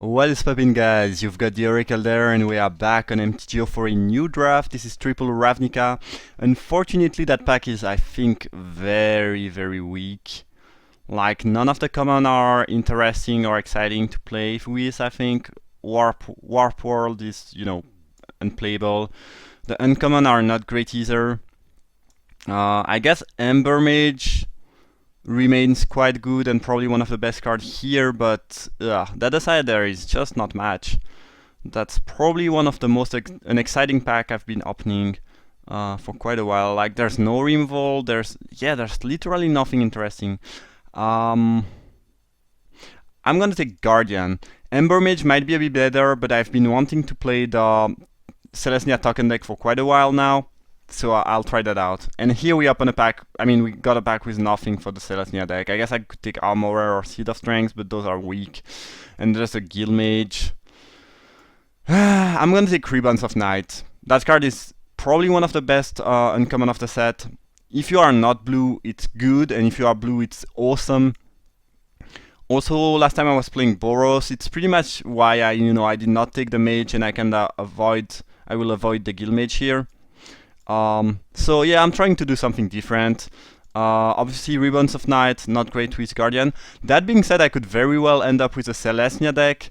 What is poppin', guys? You've got the Oracle there, and we are back on MTGO for a new draft. This is triple Ravnica. Unfortunately, that pack is, I think, very weak. Like, none of the common are interesting or exciting to play with, I think. Warp World is, unplayable. The uncommon are not great either. I guess Ember Mage remains quite good and probably one of the best cards here, but that aside, there is just not much. That's probably one of the most an exciting pack I've been opening for quite a while. Like, there's no removal, there's literally nothing interesting. I'm gonna take Guardian. Ember Mage might be a bit better, but I've been wanting to play the Celestia token deck for quite a while now. So I'll try that out. And here we open a pack. I mean, we got a pack with nothing for the Celestia deck. I guess I could take Armorer or Seed of Strength, but those are weak. And there's a Guild Mage. I'm gonna take Ribbons of Night. That card is probably one of the best uncommon of the set. If you are not blue, it's good, and if you are blue, it's awesome. Also, last time I was playing Boros, it's pretty much why I did not take the Mage, and I will avoid the Guild Mage here. So yeah, I'm trying to do something different. Obviously, Ribbons of Night, not great with Guardian. That being said, I could very well end up with a Celestia deck,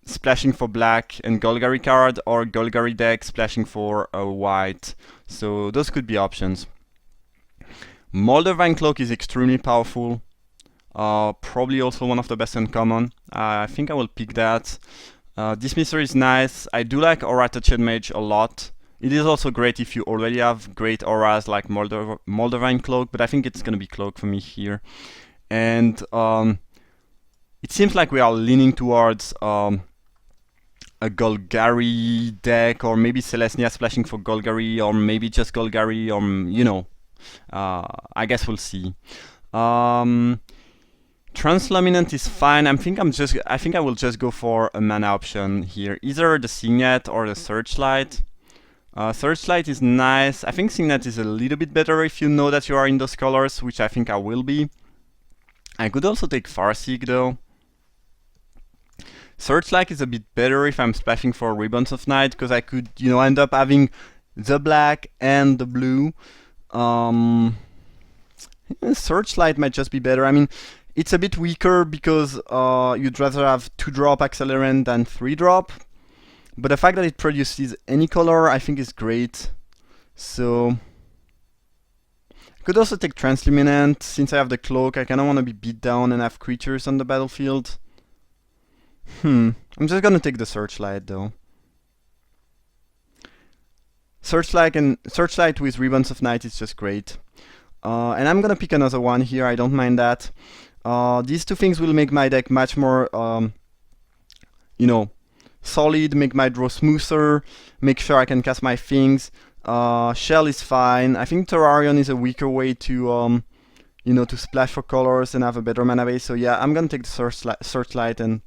splashing for black and Golgari card, or Golgari deck splashing for a white. So those could be options. Moldavine Cloak is extremely powerful. Probably also one of the best uncommon. I think I will pick that. Dismisser is nice. I do like Aura Touched Mage a lot. It is also great if you already have great auras like Moldavine Cloak, but I think it's going to be Cloak for me here. And it seems like we are leaning towards a Golgari deck, or maybe Celestia splashing for Golgari, or maybe just Golgari, or, I guess we'll see. Translaminant is fine. I think I will just go for a mana option here. Either the Signet or the Searchlight. Searchlight is nice. I think Signet is a little bit better if you know that you are in those colors, which I think I will be. I could also take Farseek though. Searchlight is a bit better if I'm splashing for Ribbons of Night, because I could, end up having the black and the blue. Searchlight might just be better. I mean, it's a bit weaker because you'd rather have 2-drop Accelerant than 3-drop. But the fact that it produces any color, I think is great. So I could also take Transluminant. Since I have the Cloak, I kinda wanna be beat down and have creatures on the battlefield. I'm just gonna take the Searchlight though. Searchlight with Ribbons of Night is just great. And I'm gonna pick another one here, I don't mind that. These two things will make my deck much more, solid, make my draw smoother, make sure I can cast my things. Shell is fine. I think Terrarion is a weaker way to, to splash for colors and have a better mana base. So yeah, I'm gonna take the Searchlight and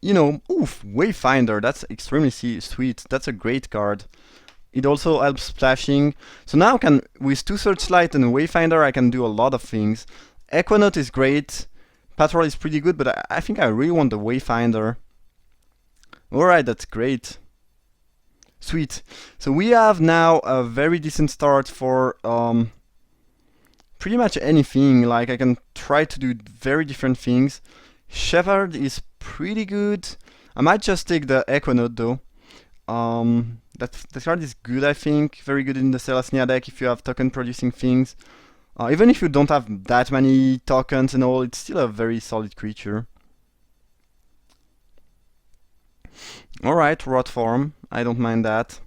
Wayfinder. That's extremely sweet. That's a great card. It also helps splashing. So now with 2 Searchlight and Wayfinder, I can do a lot of things. Equinote is great. Patrol is pretty good, but I think I really want the Wayfinder. Alright, that's great. Sweet. So we have now a very decent start for pretty much anything. Like, I can try to do very different things. Shepherd is pretty good. I might just take the Equinote though. That card is good, I think. Very good in the Celestia deck if you have token producing things. Even if you don't have that many tokens and all, it's still a very solid creature. Alright, Rot Form. I don't mind that.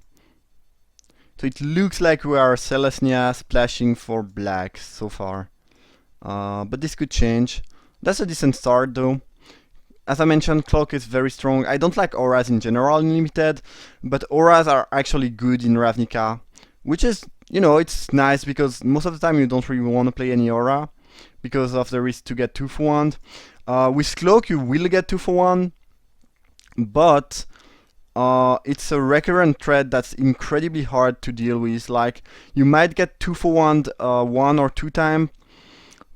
So it looks like we are Celestia splashing for black so far. But this could change. That's a decent start though. As I mentioned, Cloak is very strong. I don't like auras in general in Limited, but auras are actually good in Ravnica, which is, it's nice because most of the time you don't really want to play any aura because of the risk to get 2 for 1. With Cloak you will get 2 for 1, but it's a recurrent threat that's incredibly hard to deal with. Like, you might get 2 for 1 1 or 2 times,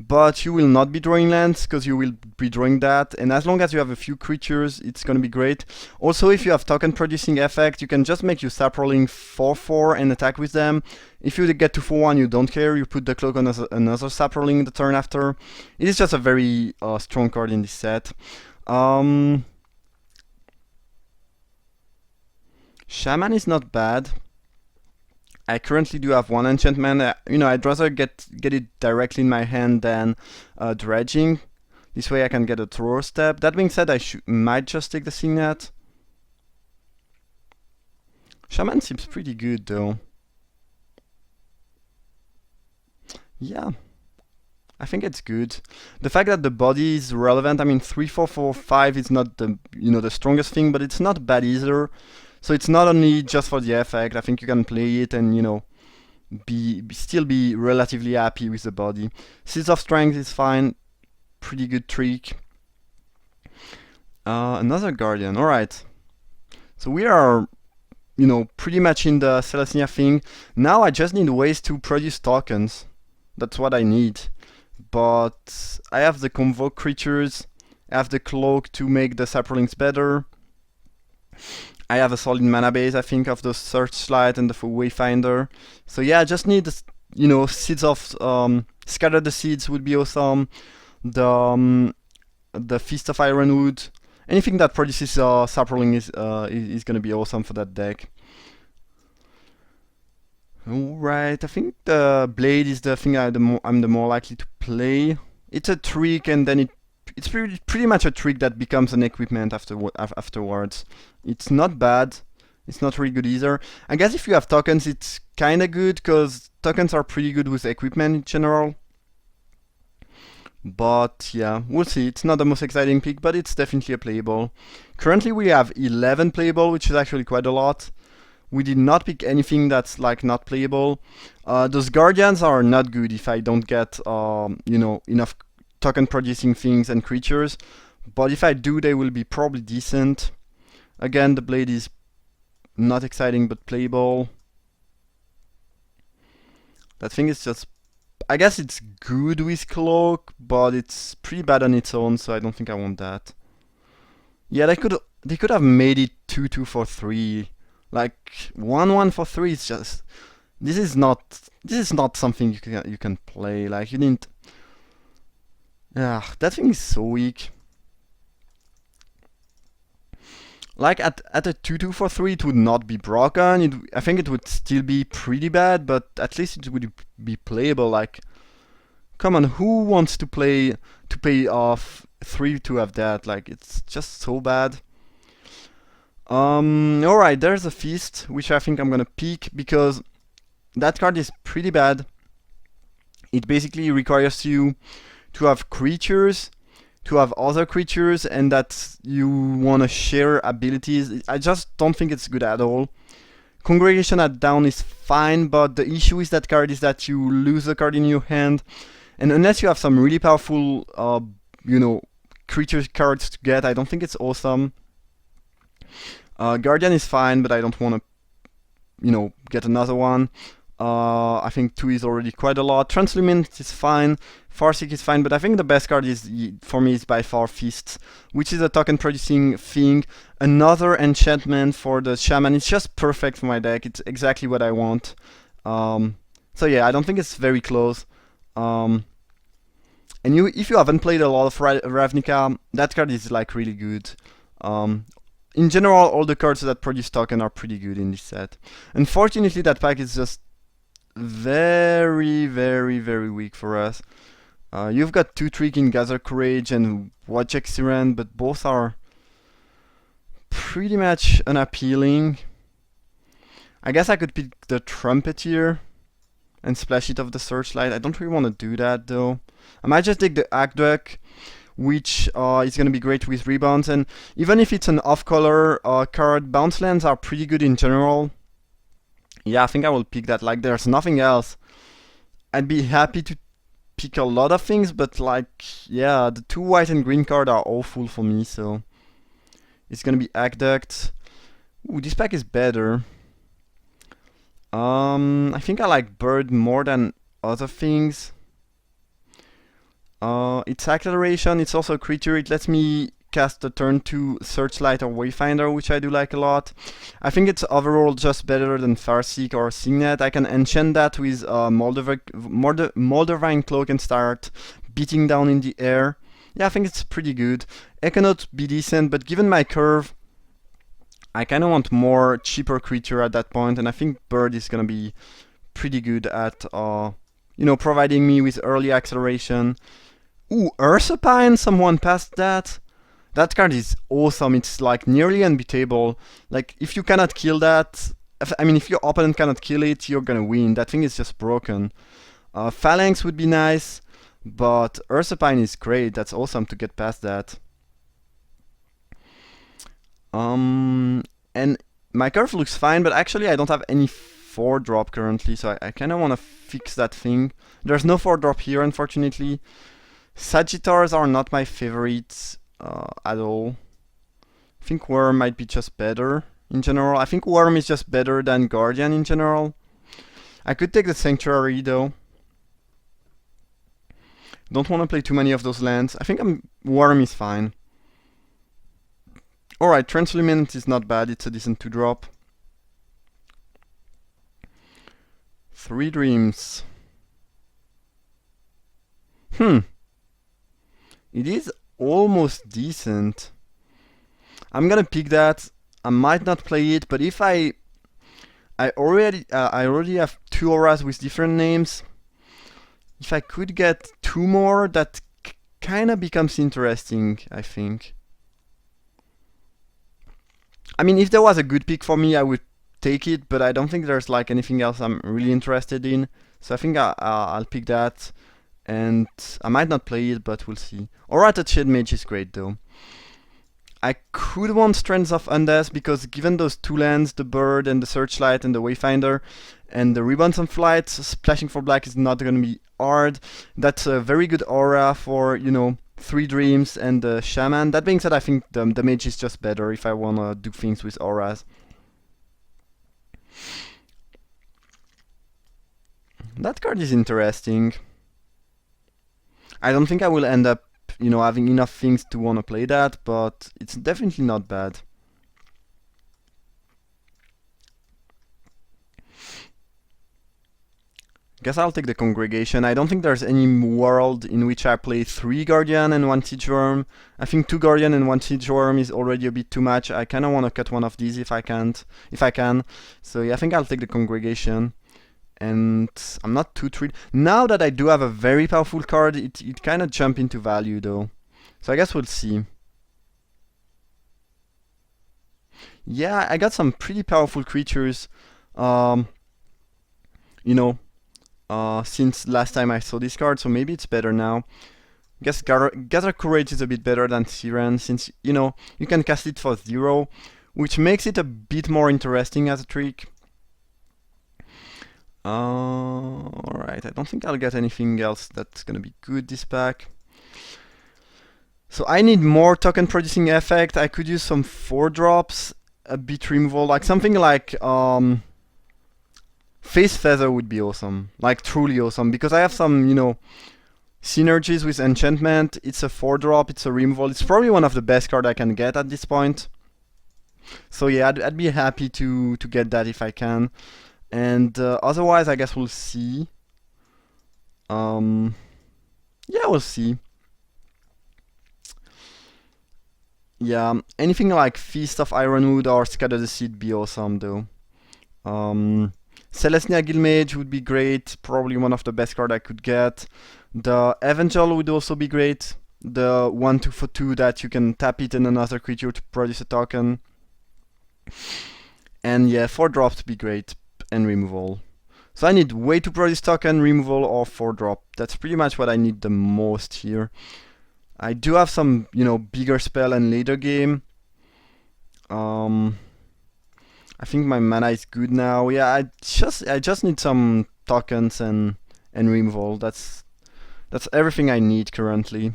but you will not be drawing lands because you will be drawing that, and as long as you have a few creatures, it's gonna be great. Also, if you have token producing effect, you can just make your sap rolling 4/4 and attack with them. If you get to 4/1, you don't care, you put the cloak on another sap rolling the turn after. It is just a very strong card in this set. Shaman is not bad. I currently do have one enchantment. I'd rather get it directly in my hand than dredging. This way I can get a thrower step. That being said, I might just take the Signet. Shaman seems pretty good though. Yeah, I think it's good. The fact that the body is relevant, I mean 3/4/4/5 is not the strongest thing, but it's not bad either. So it's not only just for the effect. I think you can play it and still be relatively happy with the body. Seeds of Strength is fine, pretty good trick. Another Guardian, alright. So we are, pretty much in the Celestia thing. Now I just need ways to produce tokens. That's what I need. But I have the Convoke creatures, I have the Cloak to make the Saprolings better. I have a solid mana base, I think, of the Searchlight and the Wayfinder. So yeah, I just need, seeds of scatter the seeds would be awesome. The Feast of Ironwood, anything that produces Saproling is gonna be awesome for that deck. Alright, I think the Blade is the thing I'm the more likely to play. It's a trick, and then it's pretty much a trick that becomes an equipment afterwards. It's not bad. It's not really good either. I guess if you have tokens, it's kinda good, because tokens are pretty good with equipment in general. But yeah, we'll see. It's not the most exciting pick, but it's definitely a playable. Currently we have 11 playable, which is actually quite a lot. We did not pick anything that's like not playable. Those Guardians are not good if I don't get enough token producing things and creatures, but if I do, they will be probably decent. Again, the Blade is not exciting but playable. That thing is just, I guess it's good with Cloak, but it's pretty bad on its own, so I don't think I want that. Yeah, they could have made it 2/2 for 3. Like 1/1 for 3 is just, this is not something you can play. Like you didn't. Yeah, that thing is so weak. Like at a 2/2 for 3, it would not be broken. I think it would still be pretty bad, but at least it would be playable. Like, come on, who wants to pay off 3 to have that? Like, it's just so bad. Alright, there's a Feast, which I think I'm gonna pick because that card is pretty bad. It basically requires you to have creatures, to have other creatures, and that you want to share abilities. I just don't think it's good at all. Congregation at down is fine, but the issue with that card is that you lose the card in your hand, and unless you have some really powerful, creature cards to get, I don't think it's awesome. Guardian is fine, but I don't want to, get another one. I think 2 is already quite a lot. Transluminant is fine. Farseek is fine, but I think the best card for me is by far Feast, which is a token producing thing. Another enchantment for the Shaman. It's just perfect for my deck. It's exactly what I want. So yeah, I don't think it's very close. And if you haven't played a lot of Ravnica, that card is like really good. In general, all the cards that produce token are pretty good in this set. Unfortunately, that pack is just very, very, very weak for us. You've got 2 trick in Gather Courage and Wojciech Siren, but both are pretty much unappealing. I guess I could pick the Trumpeter and splash it off the Searchlight. I don't really want to do that though. I might just take the Aqueduct, which is going to be great with rebounds, and even if it's an off-color card, bounce lands are pretty good in general. Yeah, I think I will pick that. Like, there's nothing else. I'd be happy to pick a lot of things, but like, yeah, the 2 white and green cards are awful for me, so it's gonna be Aqueduct. Ooh, this pack is better. I think I like Bird more than other things. Its acceleration, it's also a creature. It lets me cast a turn 2 Searchlight or Wayfinder, which I do like a lot. I think it's overall just better than Farseek or Signet. I can enchant that with Moldavine Cloak and start beating down in the air. Yeah, I think it's pretty good. It cannot be decent, but given my curve, I kind of want more cheaper creature at that point, and I think Bird is gonna be pretty good at, providing me with early acceleration. Ooh, Ursapine, someone passed that. That card is awesome. It's like nearly unbeatable. Like, if you cannot kill that, if your opponent cannot kill it, you're gonna win. That thing is just broken. Phalanx would be nice, but Ursapine is great. That's awesome to get past that. And my curve looks fine, but actually I don't have any 4-drop currently, so I kind of want to fix that thing. There's no 4-drop here, unfortunately. Sagittars are not my favorites at all. I think Worm might be just better in general. I think Worm is just better than Guardian in general. I could take the Sanctuary though. Don't want to play too many of those lands. I think Worm is fine. Alright, Transluminant is not bad. It's a decent 2-drop. 3 Dreams. It is almost decent. I'm gonna pick that. I might not play it, but if I already have 2 auras with different names. If I could get 2 more, that kind of becomes interesting, I think. I mean, if there was a good pick for me, I would take it, but I don't think there's like anything else I'm really interested in. So I think I'll pick that, and I might not play it, but we'll see. Alright, Shade Mage is great though. I could want Strands of Undeath, because given those 2 lands, the Bird and the Searchlight and the Wayfinder, and the Ribbons and Flight, splashing for black is not gonna be hard. That's a very good aura for, 3 Dreams and the Shaman. That being said, I think the Mage is just better if I wanna do things with auras. That card is interesting. I don't think I will end up, having enough things to wanna play that, but it's definitely not bad. Guess I'll take the Congregation. I don't think there's any world in which I play 3 Guardian and 1 Siege Worm. I think 2 Guardian and 1 Siege Worm is already a bit too much. I kind of want to cut one of these if I can. So yeah, I think I'll take the Congregation. And I'm not too thrilled. Now that I do have a very powerful card, it kind of jump into value though. So I guess we'll see. Yeah, I got some pretty powerful creatures. Since last time I saw this card, so maybe it's better now. I guess Gather Courage is a bit better than Siren, since, you can cast it for 0, which makes it a bit more interesting as a trick. Alright, I don't think I'll get anything else that's gonna be good this pack. So I need more token producing effect. I could use some 4-drops, a bit removal, like something like Face Feather would be awesome, like truly awesome, because I have some, synergies with Enchantment. It's a 4-drop, it's a removal. It's probably one of the best cards I can get at this point. So yeah, I'd be happy to get that if I can. And otherwise, I guess we'll see. Yeah, we'll see. Yeah, anything like Feast of Ironwood or Scatter the Seed be awesome though. Celestia Guildmage would be great, probably one of the best cards I could get. The Evangel would also be great. The 1/2 for 2 that you can tap it and another creature to produce a token. And yeah, 4-drops would be great, and removal. So I need way to produce token, removal, or 4-drop. That's pretty much what I need the most here. I do have some, bigger spell and later game. I think my mana is good now. Yeah, I just need some tokens and removal. That's everything I need currently.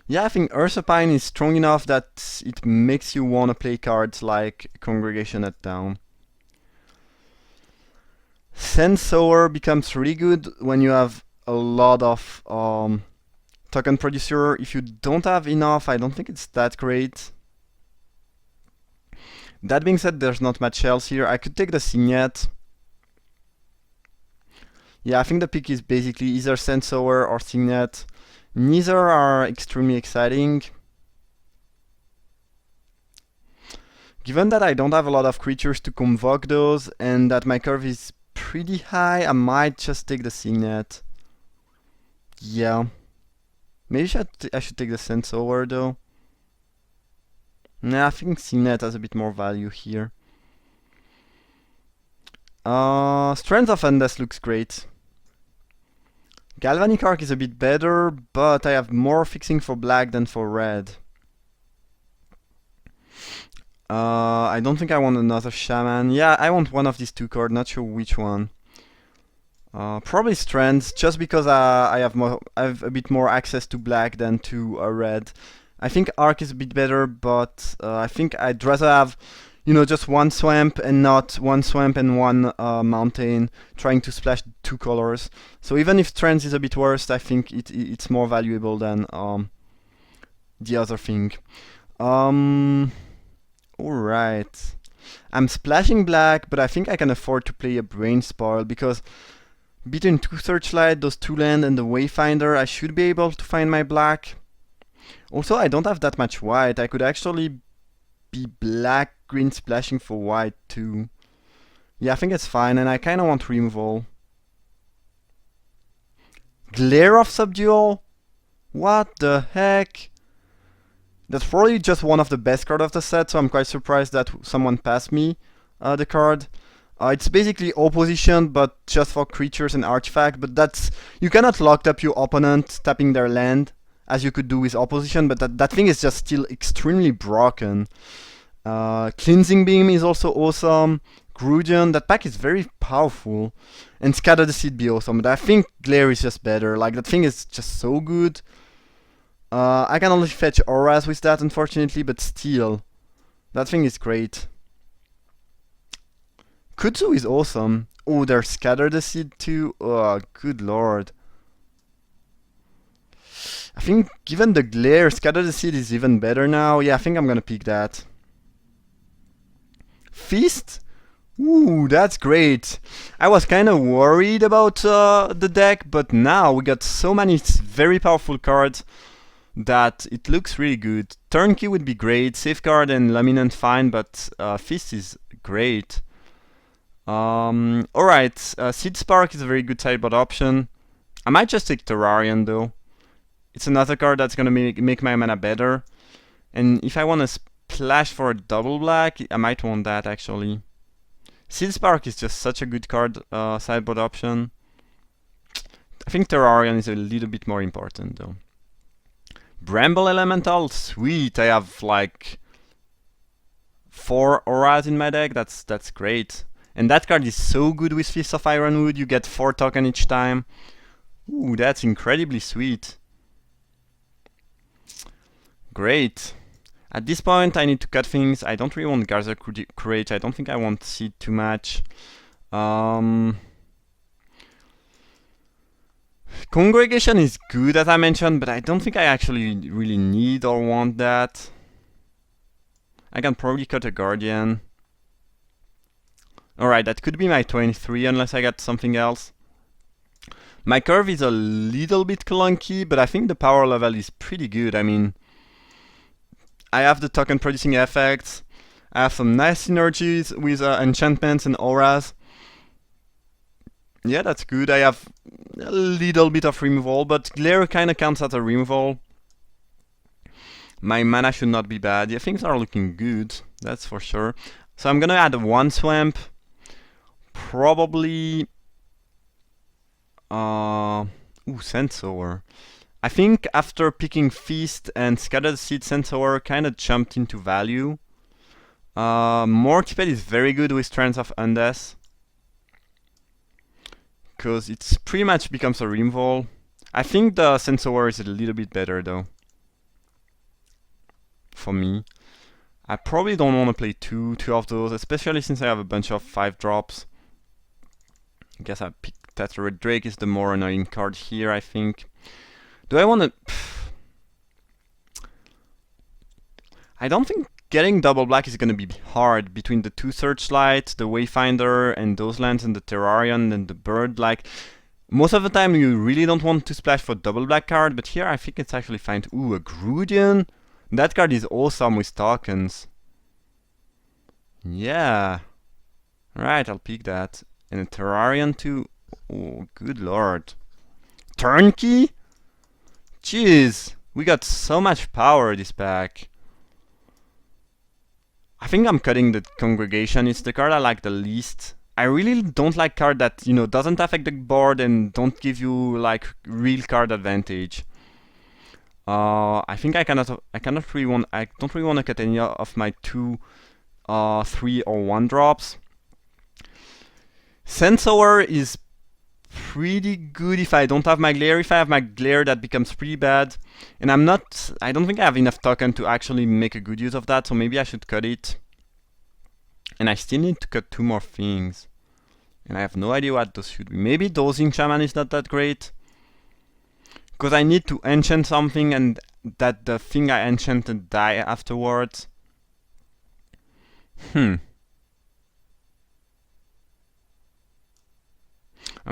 Yeah, I think Ursapine is strong enough that it makes you want to play cards like Congregation at down. Sensor becomes really good when you have a lot of token producer. If you don't have enough, I don't think it's that great. That being said, there's not much else here. I could take the Signet. Yeah, I think the pick is basically either Sensor or Signet. Neither are extremely exciting. Given that I don't have a lot of creatures to convoke those, and that my curve is pretty high, I might just take the Signet. Yeah. Maybe I should take the Sensor though. Nah, I think Signet has a bit more value here. Strength of Undeath looks great. Galvanic Arc is a bit better, but I have more fixing for black than for red. I don't think I want another Shaman. Yeah, I want one of these two cards, not sure which one. Probably Strands, just because I have a bit more access to black than to red. I think Arc is a bit better, but I think I'd rather have, you know, just one swamp and not one swamp and one mountain trying to splash two colors. So even if Strands is a bit worse, I think it's more valuable than the other thing. Alright. I'm splashing black, but I think I can afford to play a Brain Spoil because between two Searchlight, those two land, and the Wayfinder, I should be able to find my black. Also, I don't have that much white. I could actually be black, green splashing for white too. Yeah, I think it's fine, and I kinda want removal. Glare of Subdual? What the heck? That's probably just one of the best cards of the set, so I'm quite surprised that someone passed me the card. It's basically opposition, but just for creatures and artifact, but that's... You cannot lock up your opponent tapping their land, as you could do with opposition, but that thing is just still extremely broken. Cleansing Beam is also awesome. Grudion, that pack is very powerful. And Scatter the Seed be awesome, but I think Glare is just better. Like, that thing is just so good. I can only fetch auras with that, unfortunately, but still. That thing is great. Kudzu is awesome. Oh, there's Scatter the Seed too. Oh, good lord. I think given the glare, Scatter the Seed is even better now. Yeah, I think I'm gonna pick that. Feast? Ooh, that's great. I was kinda worried about the deck, but now we got so many very powerful cards that it looks really good. Turnkey would be great, Safeguard and Luminant fine, but Feast is great. Alright, Seed Spark is a very good sideboard option. I might just take Terrarion though. It's another card that's gonna make my mana better. And if I want to splash for a double black, I might want that actually. Seed Spark is just such a good card, sideboard option. I think Terrarion is a little bit more important though. Bramble Elemental, sweet. I have like 4 auras in my deck. That's great. And that card is so good with Fist of Ironwood. You get 4 tokens each time. Ooh, that's incredibly sweet. Great. At this point, I need to cut things. I don't really want Garza Courage. I don't think I want Seed too much. Congregation is good, as I mentioned, but I don't think I actually really need or want that. I can probably cut a Guardian. Alright, that could be my 23 unless I got something else. My curve is a little bit clunky, but I think the power level is pretty good. I mean, I have the token producing effects. I have some nice synergies with enchantments and auras. Yeah, that's good. I have a little bit of removal, but Glare kinda counts as a removal. My mana should not be bad. Yeah, things are looking good, that's for sure. So I'm gonna add 1 swamp. Probably... Ooh, Sensor. I think after picking Feast and Scattered Seed, Sensor kinda jumped into value. Mortipede is very good with Trance of Undeath, because it pretty much becomes a removal. I think the Sensor is a little bit better though. For me. I probably don't want to play two of those, especially since I have a bunch of 5 drops. I guess I picked that Red Drake is the more annoying card here, I think. Do I want to... I don't think getting double black is going to be hard between the 2 Searchlight, the Wayfinder, and those lands, and the Terrarion, and the Bird. Like, most of the time you really don't want to splash for double black card, but here I think it's actually fine. Ooh, a Grudian? That card is awesome with tokens. Yeah. Right, I'll pick that. And a Terrarion too. Oh, good lord. Turnkey? Jeez, we got so much power this pack. I think I'm cutting the Congregation. It's the card I like the least. I really don't like card that, you know, doesn't affect the board and don't give you like real card advantage. I think I don't really want to cut any of my 2, 3 or 1 drops. Sensor is pretty good if I don't have my glare. If I have my glare, that becomes pretty bad. And I don't think I have enough token to actually make a good use of that, so maybe I should cut it. And I still need to cut 2 more things. And I have no idea what those should be. Maybe Dosing Shaman is not that great. Because I need to enchant something and that the thing I enchanted die afterwards. I'm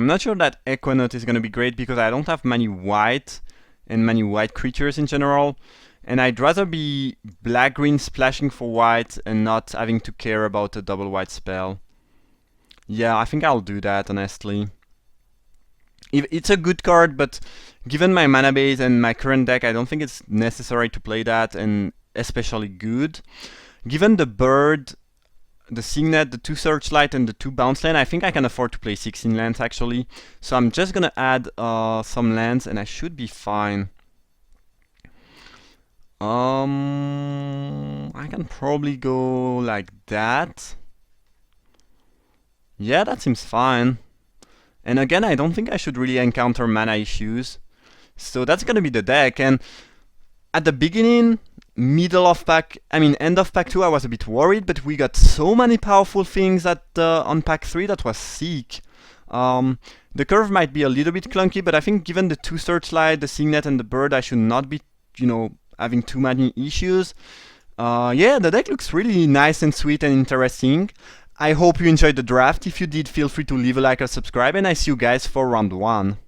not sure that Equinote is going to be great because I don't have many white and many white creatures in general. And I'd rather be black-green splashing for white and not having to care about a double white spell. Yeah, I think I'll do that, honestly. It's a good card, but given my mana base and my current deck, I don't think it's necessary to play that, and especially good. Given the Bird, the Signet, the 2 Searchlight, and the 2 Bounce land, I think I can afford to play 16 lands, actually. So I'm just gonna add some lands, and I should be fine. I can probably go like that. Yeah, that seems fine. And again, I don't think I should really encounter mana issues. So that's gonna be the deck. And at the beginning, end of pack 2, I was a bit worried, but we got so many powerful things on pack 3 that was sick. The curve might be a little bit clunky, but I think given the 2 Searchlight, the Signet, and the Bird, I should not be, having too many issues. Yeah, the deck looks really nice and sweet and interesting. I hope you enjoyed the draft. If you did, feel free to leave a like or subscribe, and I see you guys for round 1.